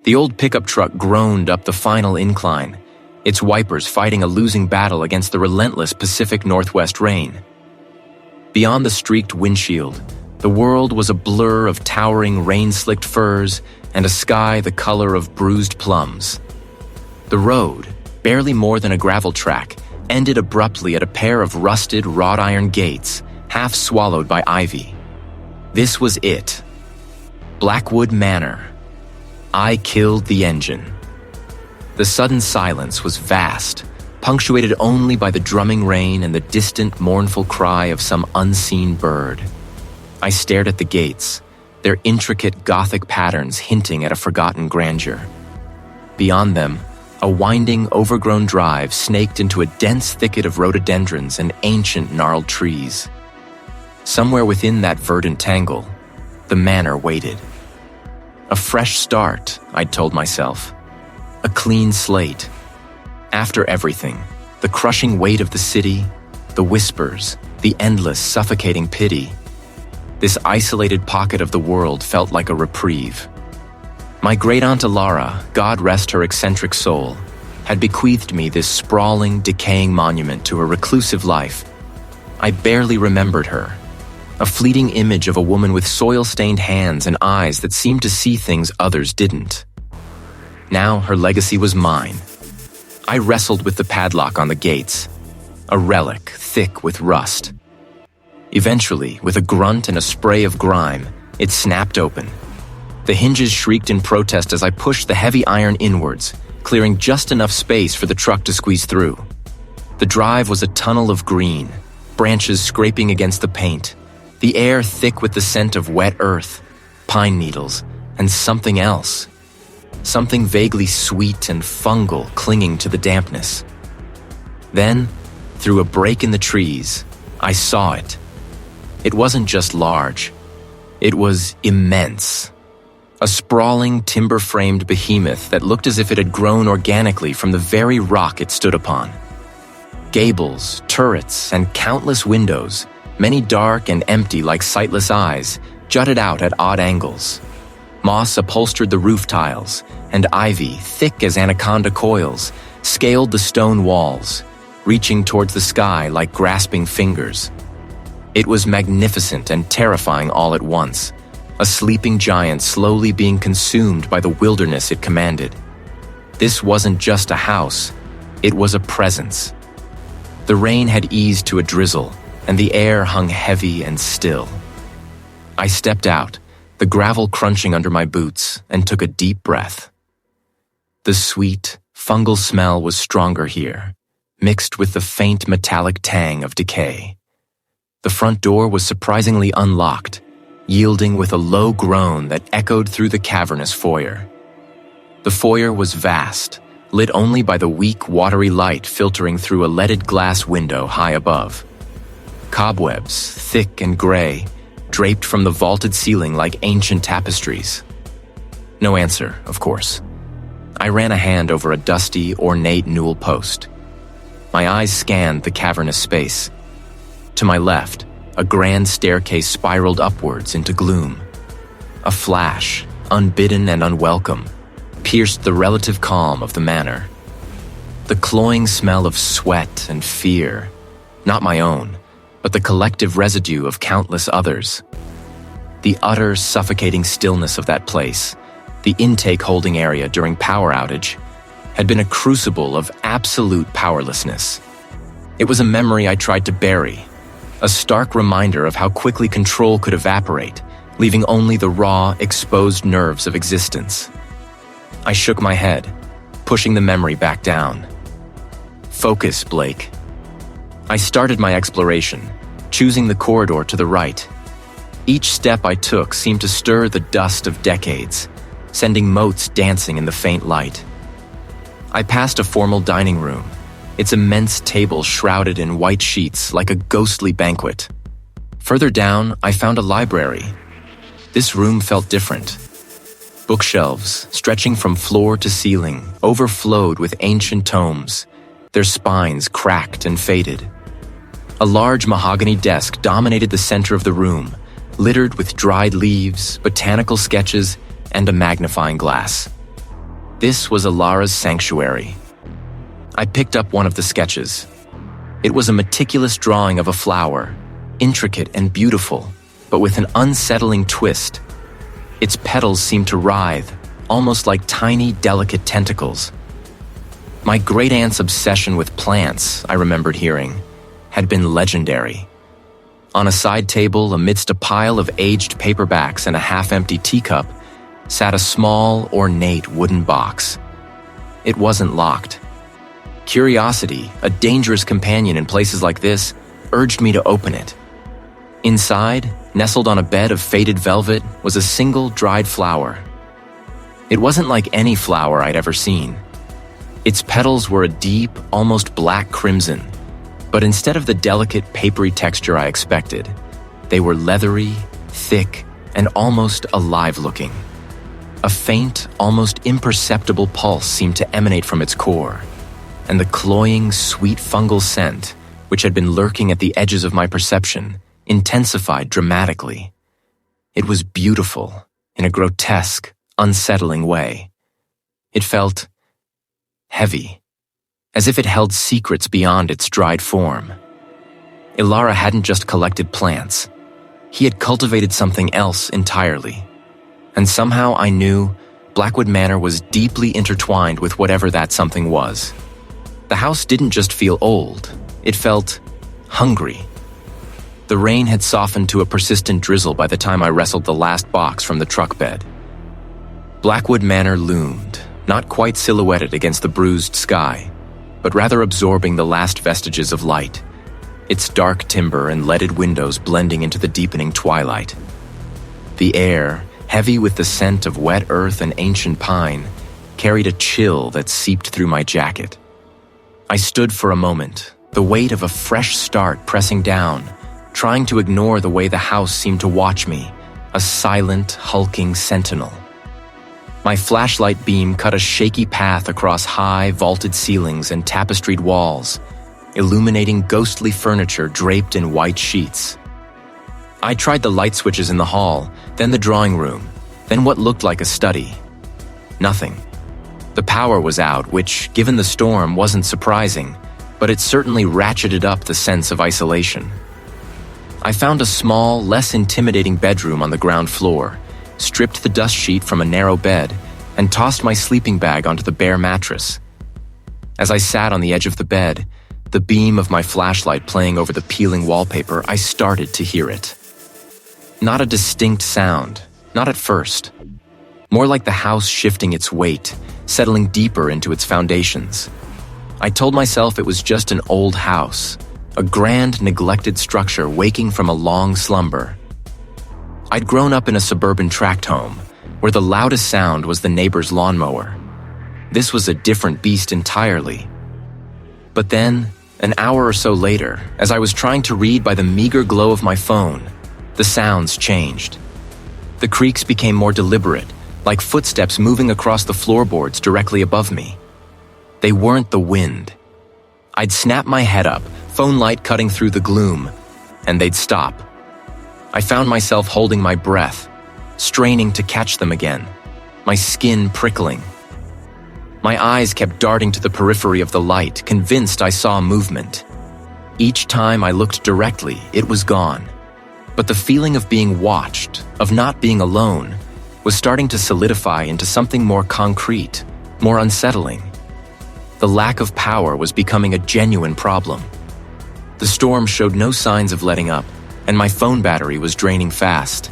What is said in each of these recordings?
The old pickup truck groaned up the final incline, its wipers fighting a losing battle against the relentless Pacific Northwest rain. Beyond the streaked windshield, the world was a blur of towering rain-slicked firs and a sky the color of bruised plums. The road, barely more than a gravel track, ended abruptly at a pair of rusted wrought iron gates, half swallowed by ivy. This was it. Blackwood Manor. I killed the engine. The sudden silence was vast, punctuated only by the drumming rain and the distant, mournful cry of some unseen bird. I stared at the gates, their intricate Gothic patterns hinting at a forgotten grandeur. Beyond them, a winding, overgrown drive snaked into a dense thicket of rhododendrons and ancient, gnarled trees. Somewhere within that verdant tangle, the manor waited. A fresh start, I'd told myself. A clean slate. After everything, the crushing weight of the city, the whispers, the endless, suffocating pity, this isolated pocket of the world felt like a reprieve. My great-aunt Elara, God rest her eccentric soul, had bequeathed me this sprawling, decaying monument to her reclusive life. I barely remembered her. A fleeting image of a woman with soil-stained hands and eyes that seemed to see things others didn't. Now her legacy was mine. I wrestled with the padlock on the gates, a relic thick with rust. Eventually, with a grunt and a spray of grime, it snapped open. The hinges shrieked in protest as I pushed the heavy iron inwards, clearing just enough space for the truck to squeeze through. The drive was a tunnel of green, branches scraping against the paint, the air thick with the scent of wet earth, pine needles, and something else. Something vaguely sweet and fungal clinging to the dampness. Then, through a break in the trees, I saw it. It wasn't just large. It was immense. A sprawling, timber-framed behemoth that looked as if it had grown organically from the very rock it stood upon. Gables, turrets, and countless windows, many dark and empty like sightless eyes, jutted out at odd angles. Moss upholstered the roof tiles, and ivy, thick as anaconda coils, scaled the stone walls, reaching towards the sky like grasping fingers. It was magnificent and terrifying all at once, a sleeping giant slowly being consumed by the wilderness it commanded. This wasn't just a house, it was a presence. The rain had eased to a drizzle, and the air hung heavy and still. I stepped out, the gravel crunching under my boots, and took a deep breath. The sweet, fungal smell was stronger here, mixed with the faint metallic tang of decay. The front door was surprisingly unlocked, yielding with a low groan that echoed through the cavernous foyer. The foyer was vast, lit only by the weak, watery light filtering through a leaded glass window high above. Cobwebs, thick and gray, draped from the vaulted ceiling like ancient tapestries. No answer, of course. I ran a hand over a dusty, ornate newel post. My eyes scanned the cavernous space. To my left, a grand staircase spiraled upwards into gloom. A flash, unbidden and unwelcome, pierced the relative calm of the manor. The cloying smell of sweat and fear, not my own, but the collective residue of countless others. The utter suffocating stillness of that place, the intake holding area during power outage, had been a crucible of absolute powerlessness. It was a memory I tried to bury, a stark reminder of how quickly control could evaporate, leaving only the raw, exposed nerves of existence. I shook my head, pushing the memory back down. Focus, Blake. I started my exploration, choosing the corridor to the right. Each step I took seemed to stir the dust of decades, sending motes dancing in the faint light. I passed a formal dining room, its immense table shrouded in white sheets like a ghostly banquet. Further down, I found a library. This room felt different. Bookshelves, stretching from floor to ceiling, overflowed with ancient tomes, their spines cracked and faded. A large mahogany desk dominated the center of the room, littered with dried leaves, botanical sketches, and a magnifying glass. This was Elara's sanctuary. I picked up one of the sketches. It was a meticulous drawing of a flower, intricate and beautiful, but with an unsettling twist. Its petals seemed to writhe, almost like tiny, delicate tentacles. My great-aunt's obsession with plants, I remembered hearing, had been legendary. On a side table, amidst a pile of aged paperbacks and a half-empty teacup, sat a small, ornate wooden box. It wasn't locked. Curiosity, a dangerous companion in places like this, urged me to open it. Inside, nestled on a bed of faded velvet, was a single dried flower. It wasn't like any flower I'd ever seen. Its petals were a deep, almost black crimson, but instead of the delicate, papery texture I expected, they were leathery, thick, and almost alive-looking. A faint, almost imperceptible pulse seemed to emanate from its core, and the cloying, sweet fungal scent, which had been lurking at the edges of my perception, intensified dramatically. It was beautiful, in a grotesque, unsettling way. It felt heavy, as if it held secrets beyond its dried form. Elara hadn't just collected plants. He had cultivated something else entirely. And somehow I knew Blackwood Manor was deeply intertwined with whatever that something was. The house didn't just feel old, it felt hungry. The rain had softened to a persistent drizzle by the time I wrestled the last box from the truck bed. Blackwood Manor loomed, not quite silhouetted against the bruised sky, but rather absorbing the last vestiges of light, its dark timber and leaded windows blending into the deepening twilight. The air, heavy with the scent of wet earth and ancient pine, carried a chill that seeped through my jacket. I stood for a moment, the weight of a fresh start pressing down, trying to ignore the way the house seemed to watch me, a silent, hulking sentinel. My flashlight beam cut a shaky path across high, vaulted ceilings and tapestried walls, illuminating ghostly furniture draped in white sheets. I tried the light switches in the hall, then the drawing room, then what looked like a study. Nothing. The power was out, which, given the storm, wasn't surprising, but it certainly ratcheted up the sense of isolation. I found a small, less intimidating bedroom on the ground floor, stripped the dust sheet from a narrow bed, and tossed my sleeping bag onto the bare mattress. As I sat on the edge of the bed, the beam of my flashlight playing over the peeling wallpaper, I started to hear it. Not a distinct sound, not at first. More like the house shifting its weight, settling deeper into its foundations. I told myself it was just an old house, a grand, neglected structure waking from a long slumber. I'd grown up in a suburban tract home, where the loudest sound was the neighbor's lawnmower. This was a different beast entirely. But then, an hour or so later, as I was trying to read by the meager glow of my phone, the sounds changed. The creaks became more deliberate, like footsteps moving across the floorboards directly above me. They weren't the wind. I'd snap my head up, phone light cutting through the gloom, and they'd stop. I found myself holding my breath, straining to catch them again, my skin prickling. My eyes kept darting to the periphery of the light, convinced I saw movement. Each time I looked directly, it was gone. But the feeling of being watched, of not being alone, was starting to solidify into something more concrete, more unsettling. The lack of power was becoming a genuine problem. The storm showed no signs of letting up, and my phone battery was draining fast.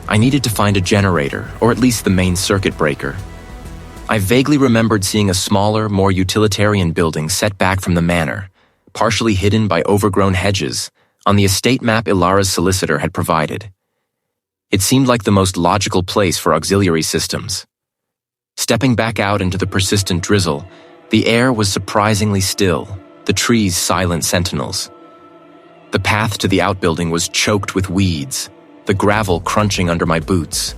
I needed to find a generator, or at least the main circuit breaker. I vaguely remembered seeing a smaller, more utilitarian building set back from the manor, partially hidden by overgrown hedges, on the estate map Elara's solicitor had provided. It seemed like the most logical place for auxiliary systems. Stepping back out into the persistent drizzle, the air was surprisingly still, the trees silent sentinels. The path to the outbuilding was choked with weeds, the gravel crunching under my boots.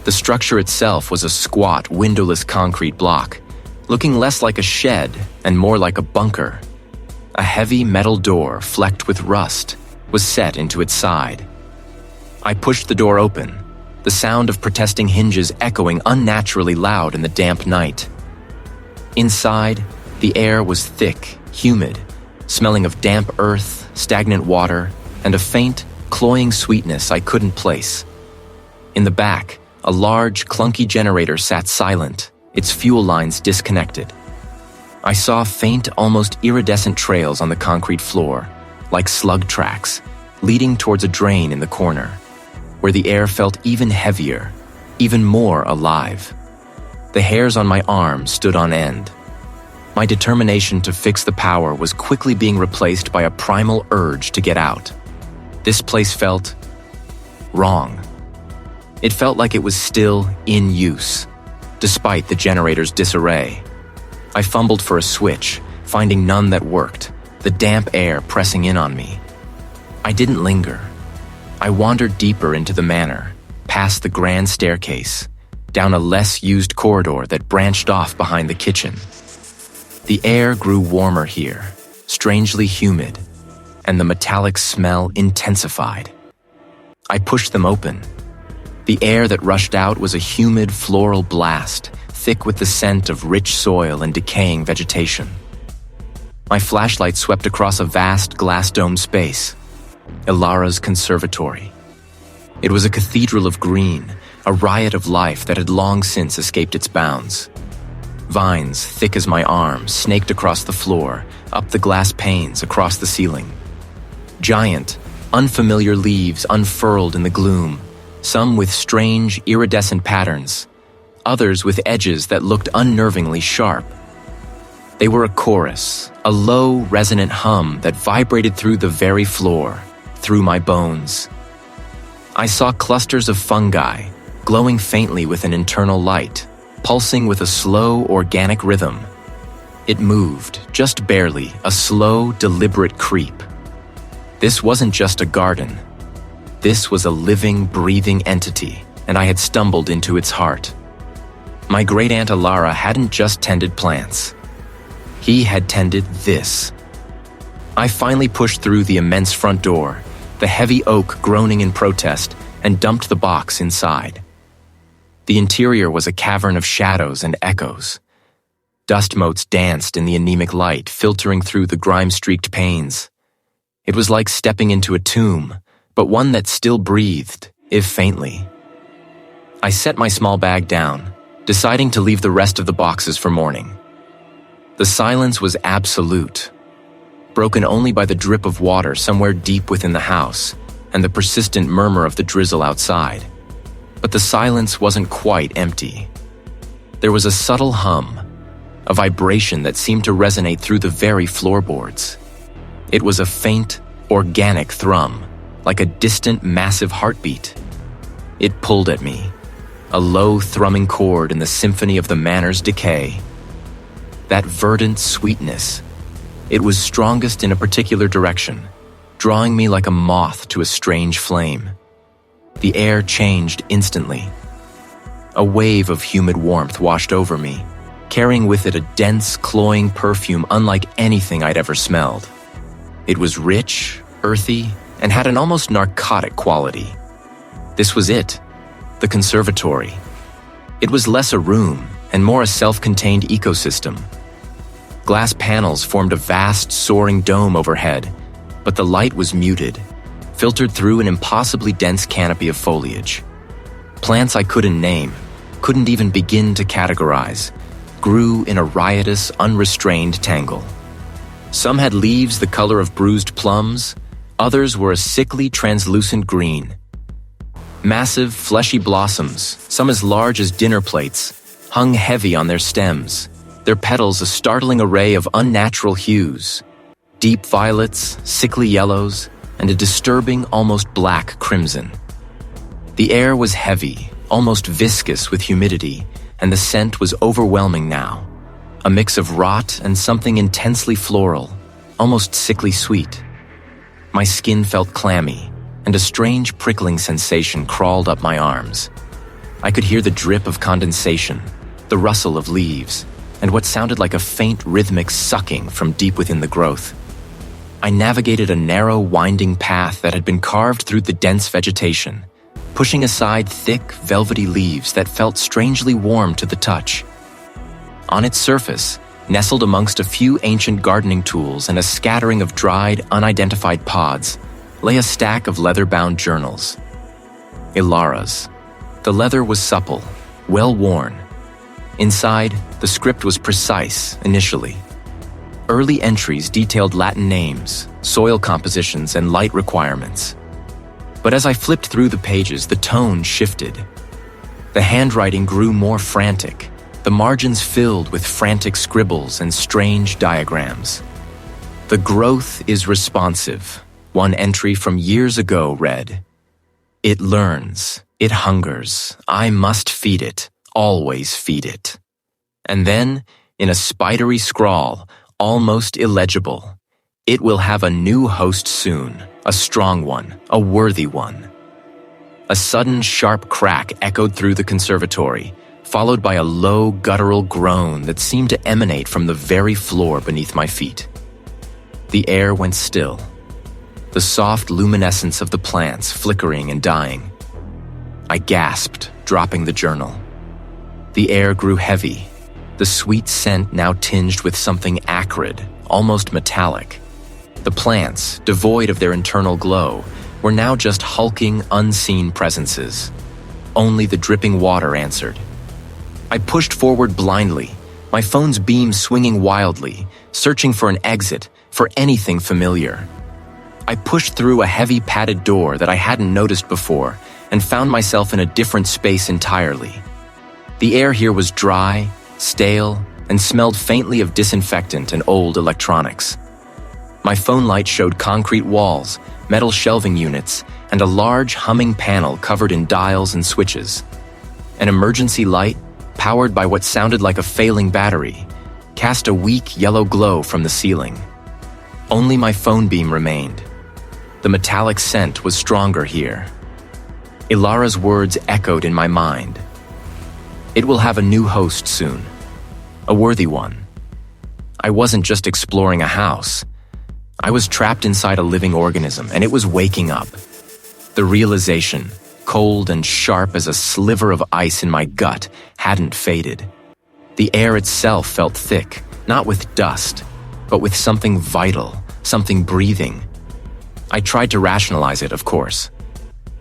The structure itself was a squat, windowless concrete block, looking less like a shed and more like a bunker. A heavy metal door, flecked with rust, was set into its side. I pushed the door open, the sound of protesting hinges echoing unnaturally loud in the damp night. Inside, the air was thick, humid, smelling of damp earth, stagnant water, and a faint, cloying sweetness I couldn't place. In the back, a large, clunky generator sat silent, its fuel lines disconnected. I saw faint, almost iridescent trails on the concrete floor, like slug tracks, leading towards a drain in the corner, where the air felt even heavier, even more alive. The hairs on my arms stood on end. My determination to fix the power was quickly being replaced by a primal urge to get out. This place felt wrong. It felt like it was still in use, despite the generator's disarray. I fumbled for a switch, finding none that worked, the damp air pressing in on me. I didn't linger. I wandered deeper into the manor, past the grand staircase, down a less used corridor that branched off behind the kitchen. The air grew warmer here, strangely humid, and the metallic smell intensified. I pushed them open. The air that rushed out was a humid floral blast, thick with the scent of rich soil and decaying vegetation. My flashlight swept across a vast glass-domed space, Elara's conservatory. It was a cathedral of green, a riot of life that had long since escaped its bounds. Vines, thick as my arm, snaked across the floor, up the glass panes, across the ceiling. Giant, unfamiliar leaves unfurled in the gloom, some with strange, iridescent patterns, others with edges that looked unnervingly sharp. They were a chorus, a low, resonant hum that vibrated through the very floor, through my bones. I saw clusters of fungi, glowing faintly with an internal light, pulsing with a slow, organic rhythm. It moved, just barely, a slow, deliberate creep. This wasn't just a garden. This was a living, breathing entity, and I had stumbled into its heart. My great-aunt Elara hadn't just tended plants. He had tended this. I finally pushed through the immense front door, the heavy oak groaning in protest, and dumped the box inside. The interior was a cavern of shadows and echoes. Dust motes danced in the anemic light, filtering through the grime-streaked panes. It was like stepping into a tomb, but one that still breathed, if faintly. I set my small bag down, deciding to leave the rest of the boxes for morning. The silence was absolute, broken only by the drip of water somewhere deep within the house and the persistent murmur of the drizzle outside. But the silence wasn't quite empty. There was a subtle hum, a vibration that seemed to resonate through the very floorboards. It was a faint, organic thrum, like a distant, massive heartbeat. It pulled at me, a low, thrumming chord in the symphony of the manor's decay. That verdant sweetness, it was strongest in a particular direction, drawing me like a moth to a strange flame. The air changed instantly. A wave of humid warmth washed over me, carrying with it a dense, cloying perfume unlike anything I'd ever smelled. It was rich, earthy, and had an almost narcotic quality. This was it, the conservatory. It was less a room and more a self-contained ecosystem. Glass panels formed a vast, soaring dome overhead, but the light was muted, filtered through an impossibly dense canopy of foliage. Plants I couldn't name, couldn't even begin to categorize, grew in a riotous, unrestrained tangle. Some had leaves the color of bruised plums, others were a sickly, translucent green. Massive, fleshy blossoms, some as large as dinner plates, hung heavy on their stems, their petals a startling array of unnatural hues, deep violets, sickly yellows, and a disturbing, almost black crimson. The air was heavy, almost viscous with humidity, and the scent was overwhelming now, a mix of rot and something intensely floral, almost sickly sweet. My skin felt clammy, and a strange prickling sensation crawled up my arms. I could hear the drip of condensation, the rustle of leaves, and what sounded like a faint rhythmic sucking from deep within the growth. I navigated a narrow, winding path that had been carved through the dense vegetation, pushing aside thick, velvety leaves that felt strangely warm to the touch. On its surface, nestled amongst a few ancient gardening tools and a scattering of dried, unidentified pods, lay a stack of leather-bound journals. Elara's. The leather was supple, well-worn. Inside, the script was precise, initially. Early entries detailed Latin names, soil compositions, and light requirements. But as I flipped through the pages, the tone shifted. The handwriting grew more frantic, the margins filled with frantic scribbles and strange diagrams. "The growth is responsive," one entry from years ago read. "It learns, it hungers, I must feed it, always feed it." And then, in a spidery scrawl, almost illegible, "It will have a new host soon, a strong one, a worthy one." A sudden sharp crack echoed through the conservatory, followed by a low guttural groan that seemed to emanate from the very floor beneath my feet. The air went still, the soft luminescence of the plants flickering and dying. I gasped, dropping the journal. The air grew heavy, the sweet scent now tinged with something acrid, almost metallic. The plants, devoid of their internal glow, were now just hulking, unseen presences. Only the dripping water answered. I pushed forward blindly, my phone's beam swinging wildly, searching for an exit, for anything familiar. I pushed through a heavy padded door that I hadn't noticed before and found myself in a different space entirely. The air here was dry, stale, and smelled faintly of disinfectant and old electronics. My phone light showed concrete walls, metal shelving units, and a large humming panel covered in dials and switches. An emergency light, powered by what sounded like a failing battery, cast a weak yellow glow from the ceiling. Only my phone beam remained. The metallic scent was stronger here. Elara's words echoed in my mind. "It will have a new host soon. A worthy one." I wasn't just exploring a house. I was trapped inside a living organism, and it was waking up. The realization, cold and sharp as a sliver of ice in my gut, hadn't faded. The air itself felt thick, not with dust, but with something vital, something breathing. I tried to rationalize it, of course.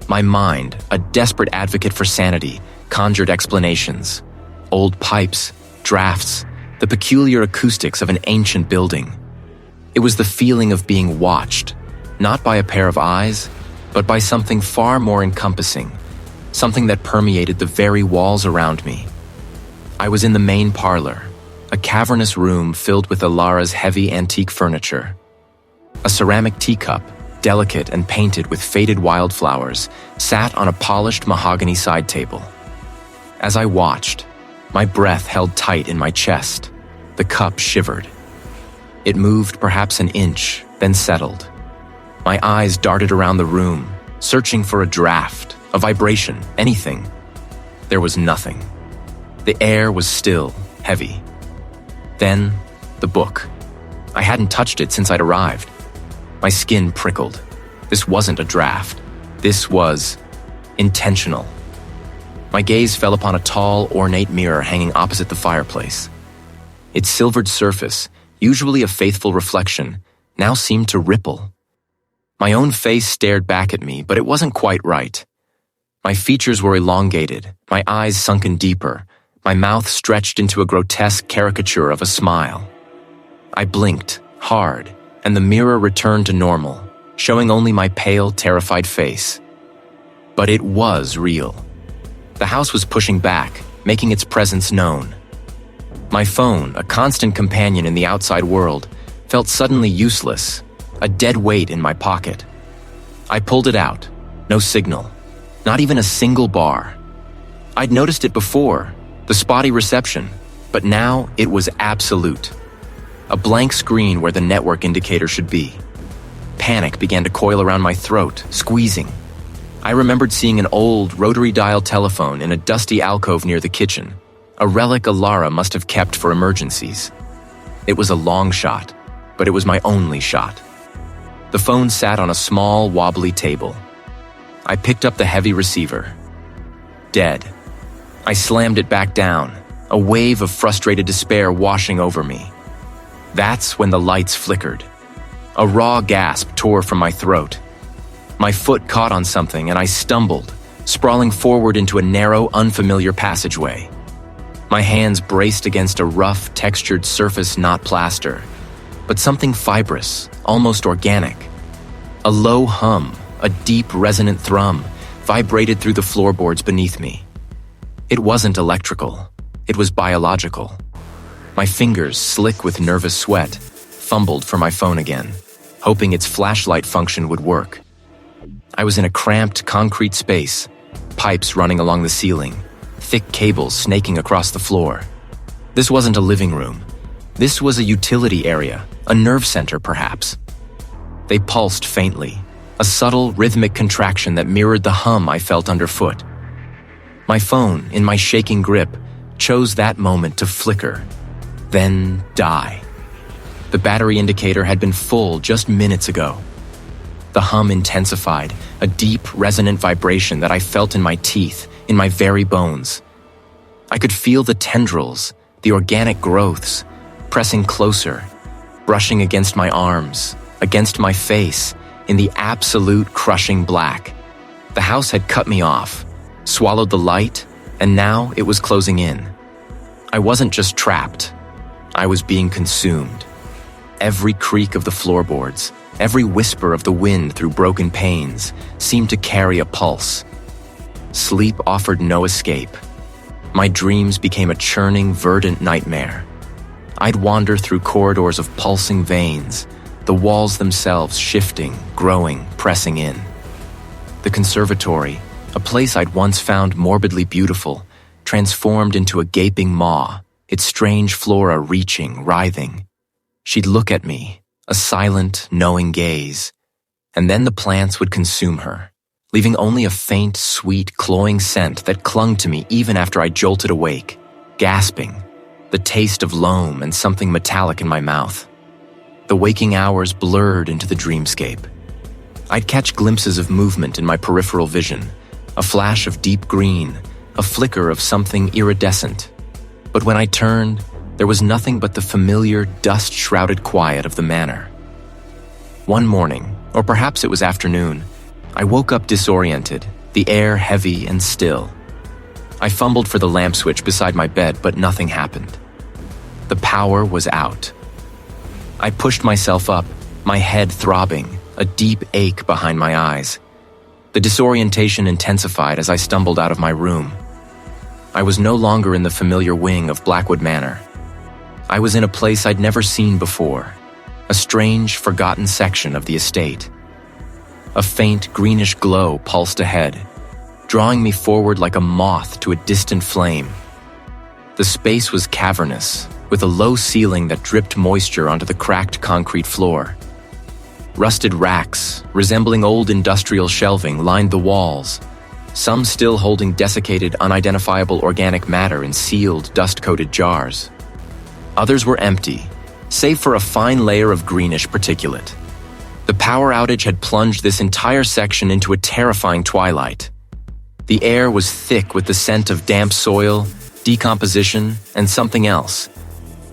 My mind, a desperate advocate for sanity, conjured explanations. Old pipes, drafts, the peculiar acoustics of an ancient building. It was the feeling of being watched, not by a pair of eyes, but by something far more encompassing, something that permeated the very walls around me. I was in the main parlor, a cavernous room filled with Elara's heavy antique furniture. A ceramic teacup, delicate and painted with faded wildflowers, sat on a polished mahogany side table. As I watched, my breath held tight in my chest. The cup shivered. It moved perhaps an inch, then settled. My eyes darted around the room, searching for a draft, a vibration, anything. There was nothing. The air was still, heavy. Then, the book. I hadn't touched it since I'd arrived. My skin prickled. This wasn't a draft. This was intentional. My gaze fell upon a tall, ornate mirror hanging opposite the fireplace. Its silvered surface, usually a faithful reflection, now seemed to ripple. My own face stared back at me, but it wasn't quite right. My features were elongated, my eyes sunken deeper, my mouth stretched into a grotesque caricature of a smile. I blinked, hard, and the mirror returned to normal, showing only my pale, terrified face. But it was real. The house was pushing back, making its presence known. My phone, a constant companion in the outside world, felt suddenly useless, a dead weight in my pocket. I pulled it out. No signal. Not even a single bar. I'd noticed it before, the spotty reception, but now it was absolute. A blank screen where the network indicator should be. Panic began to coil around my throat, squeezing. I remembered seeing an old rotary dial telephone in a dusty alcove near the kitchen, a relic Elara must have kept for emergencies. It was a long shot, but it was my only shot. The phone sat on a small, wobbly table. I picked up the heavy receiver. Dead. I slammed it back down, a wave of frustrated despair washing over me. That's when the lights flickered. A raw gasp tore from my throat. My foot caught on something and I stumbled, sprawling forward into a narrow, unfamiliar passageway. My hands braced against a rough, textured surface not plaster, but something fibrous, almost organic. A low hum, a deep, resonant thrum, vibrated through the floorboards beneath me. It wasn't electrical. It was biological. My fingers, slick with nervous sweat, fumbled for my phone again, hoping its flashlight function would work. I was in a cramped, concrete space, pipes running along the ceiling, thick cables snaking across the floor. This wasn't a living room. This was a utility area, a nerve center perhaps. They pulsed faintly, a subtle, rhythmic contraction that mirrored the hum I felt underfoot. My phone, in my shaking grip, chose that moment to flicker, then die. The battery indicator had been full just minutes ago. The hum intensified, a deep, resonant vibration that I felt in my teeth, in my very bones. I could feel the tendrils, the organic growths, pressing closer, brushing against my arms, against my face, in the absolute crushing black. The house had cut me off, swallowed the light, and now it was closing in. I wasn't just trapped. I was being consumed. Every creak of the floorboards, every whisper of the wind through broken panes seemed to carry a pulse. Sleep offered no escape. My dreams became a churning, verdant nightmare. I'd wander through corridors of pulsing veins, the walls themselves shifting, growing, pressing in. The conservatory, a place I'd once found morbidly beautiful, transformed into a gaping maw, its strange flora reaching, writhing. She'd look at me, a silent, knowing gaze, and then the plants would consume her, leaving only a faint, sweet, cloying scent that clung to me even after I jolted awake, gasping, the taste of loam and something metallic in my mouth. The waking hours blurred into the dreamscape. I'd catch glimpses of movement in my peripheral vision, a flash of deep green, a flicker of something iridescent. But when I turned, there was nothing but the familiar, dust-shrouded quiet of the manor. One morning, or perhaps it was afternoon, I woke up disoriented, the air heavy and still. I fumbled for the lamp switch beside my bed, but nothing happened. The power was out. I pushed myself up, my head throbbing, a deep ache behind my eyes. The disorientation intensified as I stumbled out of my room. I was no longer in the familiar wing of Blackwood Manor. I was in a place I'd never seen before, a strange, forgotten section of the estate. A faint, greenish glow pulsed ahead, drawing me forward like a moth to a distant flame. The space was cavernous, with a low ceiling that dripped moisture onto the cracked concrete floor. Rusted racks, resembling old industrial shelving, lined the walls, some still holding desiccated, unidentifiable organic matter in sealed, dust-coated jars. Others were empty, save for a fine layer of greenish particulate. The power outage had plunged this entire section into a terrifying twilight. The air was thick with the scent of damp soil, decomposition, and something else.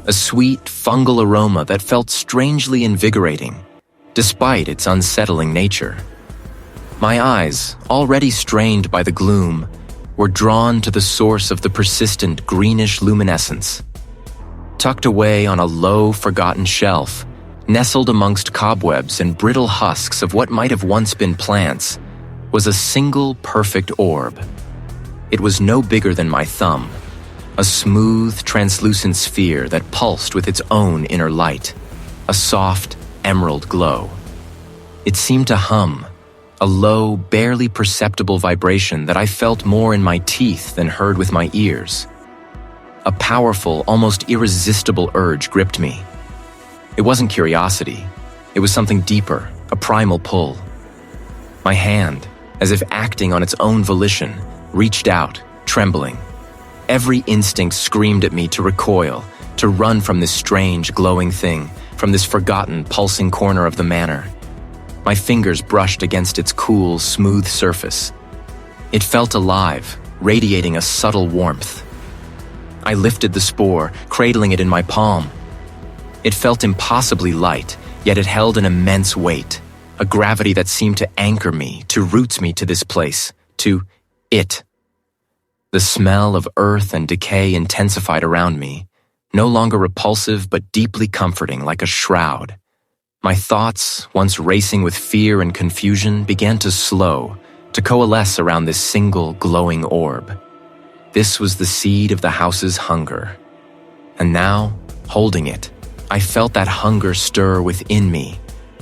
A sweet, fungal aroma that felt strangely invigorating, despite its unsettling nature. My eyes, already strained by the gloom, were drawn to the source of the persistent greenish luminescence. Tucked away on a low, forgotten shelf, nestled amongst cobwebs and brittle husks of what might have once been plants, was a single perfect orb. It was no bigger than my thumb, a smooth, translucent sphere that pulsed with its own inner light, a soft, emerald glow. It seemed to hum, a low, barely perceptible vibration that I felt more in my teeth than heard with my ears. A powerful, almost irresistible urge gripped me. It wasn't curiosity. It was something deeper, a primal pull. My hand, as if acting on its own volition, reached out, trembling. Every instinct screamed at me to recoil, to run from this strange, glowing thing, from this forgotten, pulsing corner of the manor. My fingers brushed against its cool, smooth surface. It felt alive, radiating a subtle warmth. I lifted the spore, cradling it in my palm. It felt impossibly light, yet it held an immense weight, a gravity that seemed to anchor me, to root me to this place, to it. The smell of earth and decay intensified around me, no longer repulsive but deeply comforting like a shroud. My thoughts, once racing with fear and confusion, began to slow, to coalesce around this single glowing orb. This was the seed of the house's hunger. And now, holding it, I felt that hunger stir within me,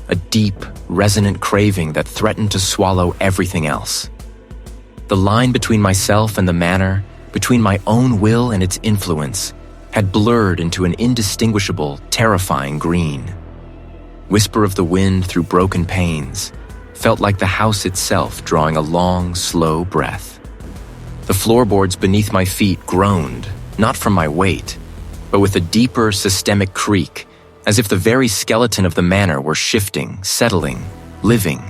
a deep, resonant craving that threatened to swallow everything else. The line between myself and the manor, between my own will and its influence, had blurred into an indistinguishable, terrifying green. Whisper of the wind through broken panes, felt like the house itself drawing a long, slow breath. The floorboards beneath my feet groaned, not from my weight, but with a deeper, systemic creak, as if the very skeleton of the manor were shifting, settling, living.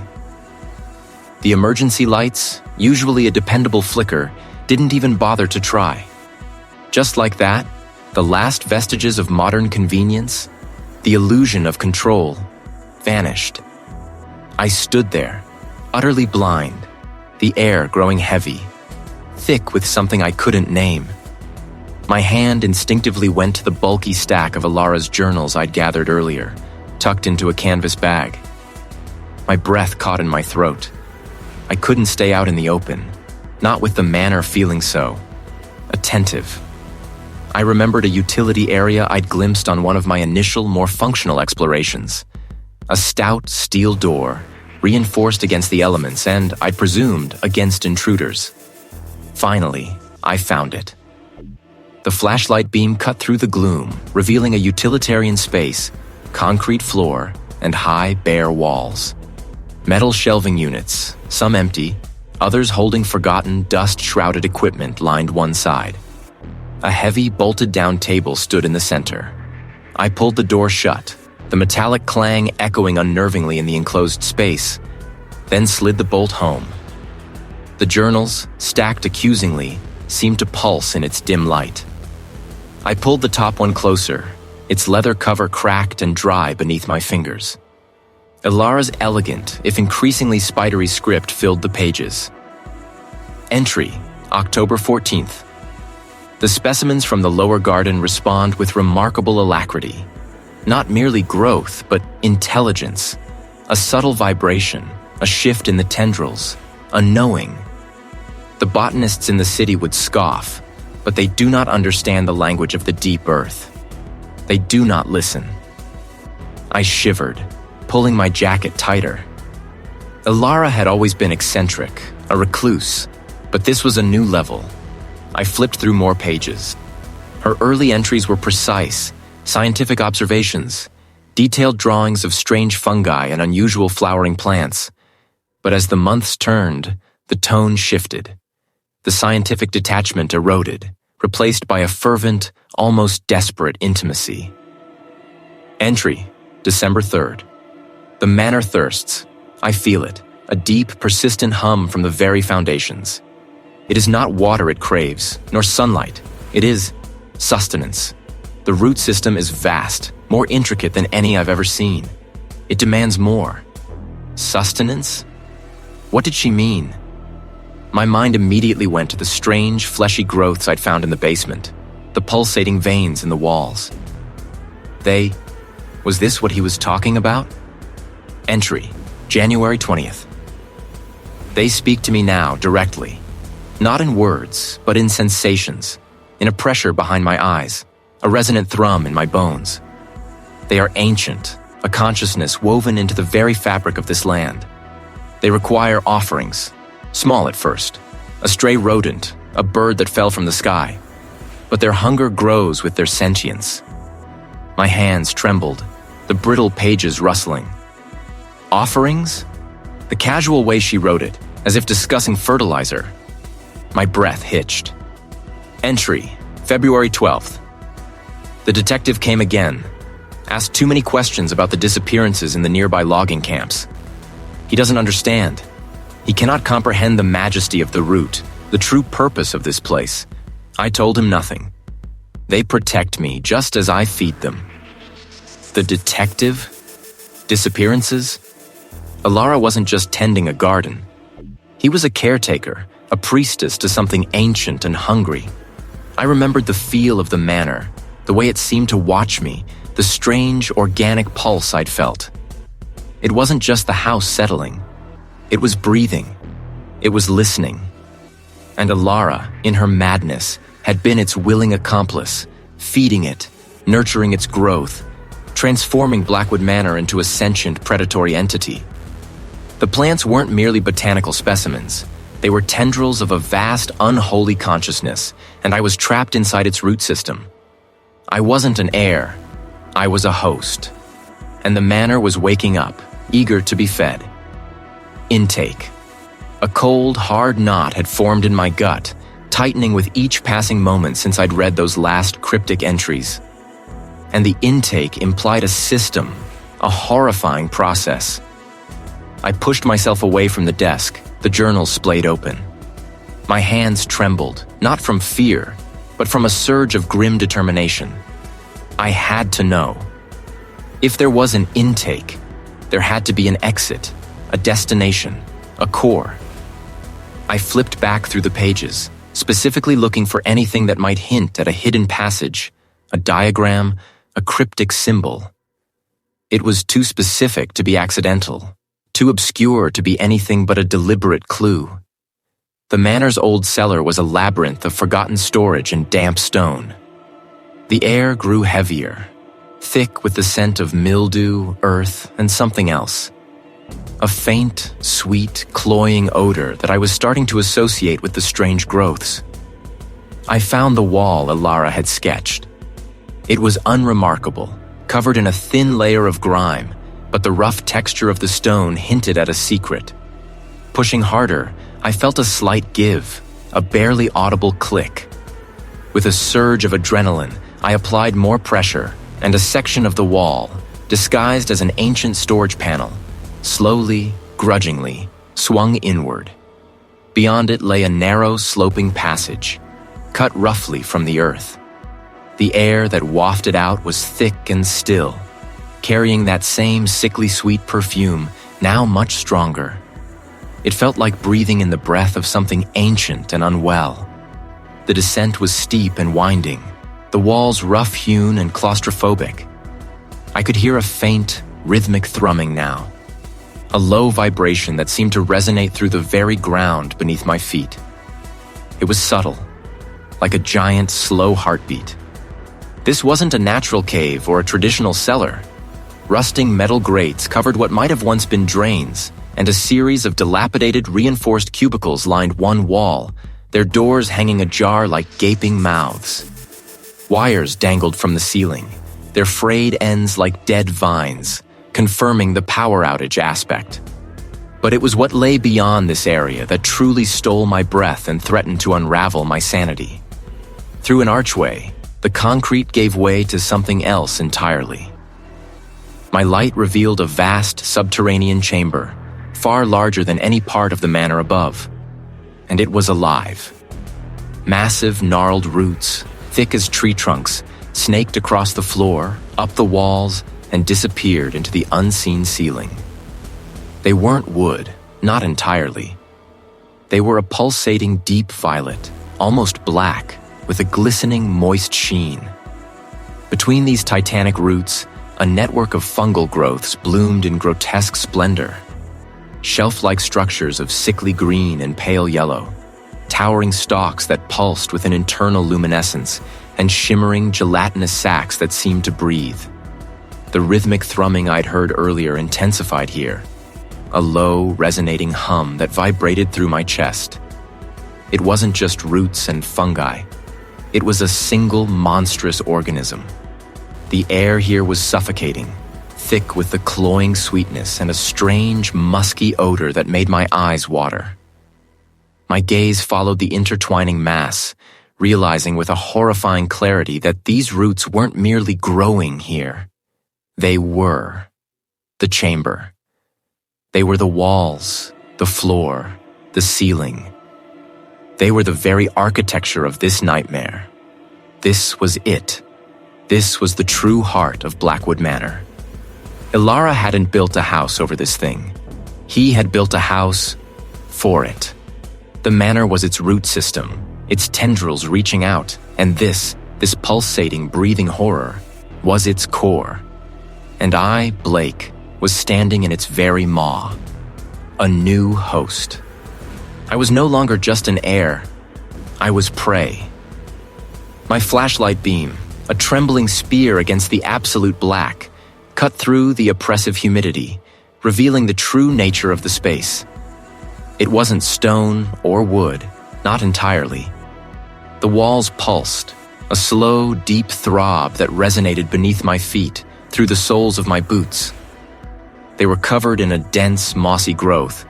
The emergency lights, usually a dependable flicker, didn't even bother to try. Just like that, the last vestiges of modern convenience, the illusion of control, vanished. I stood there, utterly blind, the air growing heavy, thick with something I couldn't name. My hand instinctively went to the bulky stack of Elara's journals I'd gathered earlier, tucked into a canvas bag. My breath caught in my throat. I couldn't stay out in the open, not with the manor feeling so attentive. I remembered a utility area I'd glimpsed on one of my initial, more functional explorations. A stout steel door, reinforced against the elements and, I presumed, against intruders. Finally, I found it. The flashlight beam cut through the gloom, revealing a utilitarian space, concrete floor, and high, bare walls. Metal shelving units, some empty, others holding forgotten, dust-shrouded equipment lined one side. A heavy, bolted-down table stood in the center. I pulled the door shut, the metallic clang echoing unnervingly in the enclosed space, then slid the bolt home. The journals, stacked accusingly, seemed to pulse in its dim light. I pulled the top one closer, its leather cover cracked and dry beneath my fingers. Elara's elegant, if increasingly spidery script filled the pages. Entry, October 14th. The specimens from the lower garden respond with remarkable alacrity. Not merely growth, but intelligence. A subtle vibration, a shift in the tendrils, a knowing. The botanists in the city would scoff, but they do not understand the language of the deep earth. They do not listen. I shivered, pulling my jacket tighter. Elara had always been eccentric, a recluse, but this was a new level. I flipped through more pages. Her early entries were precise, scientific observations, detailed drawings of strange fungi and unusual flowering plants. But as the months turned, the tone shifted. The scientific detachment eroded, replaced by a fervent, almost desperate intimacy. Entry, December 3rd. The manor thirsts. I feel it, a deep, persistent hum from the very foundations. It is not water it craves, nor sunlight. It is sustenance. The root system is vast, more intricate than any I've ever seen. It demands more. Sustenance? What did she mean? My mind immediately went to the strange, fleshy growths I'd found in the basement, the pulsating veins in the walls. Was this what he was talking about? Entry, January 20th. They speak to me now, directly. Not in words, but in sensations, in a pressure behind my eyes, a resonant thrum in my bones. They are ancient, a consciousness woven into the very fabric of this land. They require offerings, small at first, a stray rodent, a bird that fell from the sky. But their hunger grows with their sentience. My hands trembled, the brittle pages rustling. Offerings? The casual way she wrote it, as if discussing fertilizer. My breath hitched. Entry, February 12th. The detective came again, asked too many questions about the disappearances in the nearby logging camps. He doesn't understand. He cannot comprehend the majesty of the root, the true purpose of this place. I told him nothing. They protect me just as I feed them. The detective? Disappearances? Elara wasn't just tending a garden. He was a caretaker, a priestess to something ancient and hungry. I remembered the feel of the manor, the way it seemed to watch me, the strange, organic pulse I'd felt. It wasn't just the house settling. It was breathing. It was listening. And Elara, in her madness, had been its willing accomplice, feeding it, nurturing its growth, transforming Blackwood Manor into a sentient predatory entity. The plants weren't merely botanical specimens. They were tendrils of a vast, unholy consciousness, and I was trapped inside its root system. I wasn't an heir. I was a host. And the manor was waking up, eager to be fed. Intake. A cold, hard knot had formed in my gut, tightening with each passing moment since I'd read those last cryptic entries. And the intake implied a system, a horrifying process. I pushed myself away from the desk, the journal splayed open. My hands trembled, not from fear, but from a surge of grim determination. I had to know. If there was an intake, there had to be an exit, a destination, a core. I flipped back through the pages, specifically looking for anything that might hint at a hidden passage, a diagram, a cryptic symbol. It was too specific to be accidental, too obscure to be anything but a deliberate clue. The manor's old cellar was a labyrinth of forgotten storage and damp stone. The air grew heavier, thick with the scent of mildew, earth, and something else. A faint, sweet, cloying odor that I was starting to associate with the strange growths. I found the wall Elara had sketched. It was unremarkable, covered in a thin layer of grime, but the rough texture of the stone hinted at a secret. Pushing harder, I felt a slight give, a barely audible click. With a surge of adrenaline, I applied more pressure, and a section of the wall, disguised as an ancient storage panel, slowly, grudgingly, swung inward. Beyond it lay a narrow, sloping passage, cut roughly from the earth. The air that wafted out was thick and still, carrying that same sickly sweet perfume, now much stronger. It felt like breathing in the breath of something ancient and unwell. The descent was steep and winding, the walls rough-hewn and claustrophobic. I could hear a faint, rhythmic thrumming now, a low vibration that seemed to resonate through the very ground beneath my feet. It was subtle, like a giant, slow heartbeat. This wasn't a natural cave or a traditional cellar. Rusting metal grates covered what might have once been drains, and a series of dilapidated, reinforced cubicles lined one wall, their doors hanging ajar like gaping mouths. Wires dangled from the ceiling, their frayed ends like dead vines, confirming the power outage aspect. But it was what lay beyond this area that truly stole my breath and threatened to unravel my sanity. Through an archway, the concrete gave way to something else entirely. My light revealed a vast subterranean chamber, far larger than any part of the manor above. And it was alive. Massive, gnarled roots, thick as tree trunks, snaked across the floor, up the walls, and disappeared into the unseen ceiling. They weren't wood, not entirely. They were a pulsating deep violet, almost black, with a glistening, moist sheen. Between these titanic roots, a network of fungal growths bloomed in grotesque splendor. Shelf-like structures of sickly green and pale yellow, towering stalks that pulsed with an internal luminescence, and shimmering, gelatinous sacs that seemed to breathe. The rhythmic thrumming I'd heard earlier intensified here, a low, resonating hum that vibrated through my chest. It wasn't just roots and fungi. It was a single monstrous organism. The air here was suffocating, thick with the cloying sweetness and a strange, musky odor that made my eyes water. My gaze followed the intertwining mass, realizing with a horrifying clarity that these roots weren't merely growing here. They were. The chamber. They were the walls, the floor, the ceiling. They were the very architecture of this nightmare. This was it. This was the true heart of Blackwood Manor. Elara hadn't built a house over this thing. He had built a house for it. The manor was its root system, its tendrils reaching out, and this pulsating, breathing horror, was its core. And I, Blake, was standing in its very maw. A new host. I was no longer just an heir. I was prey. My flashlight beam, a trembling spear against the absolute black, cut through the oppressive humidity, revealing the true nature of the space. It wasn't stone or wood, not entirely. The walls pulsed, a slow, deep throb that resonated beneath my feet, through the soles of my boots. They were covered in a dense, mossy growth,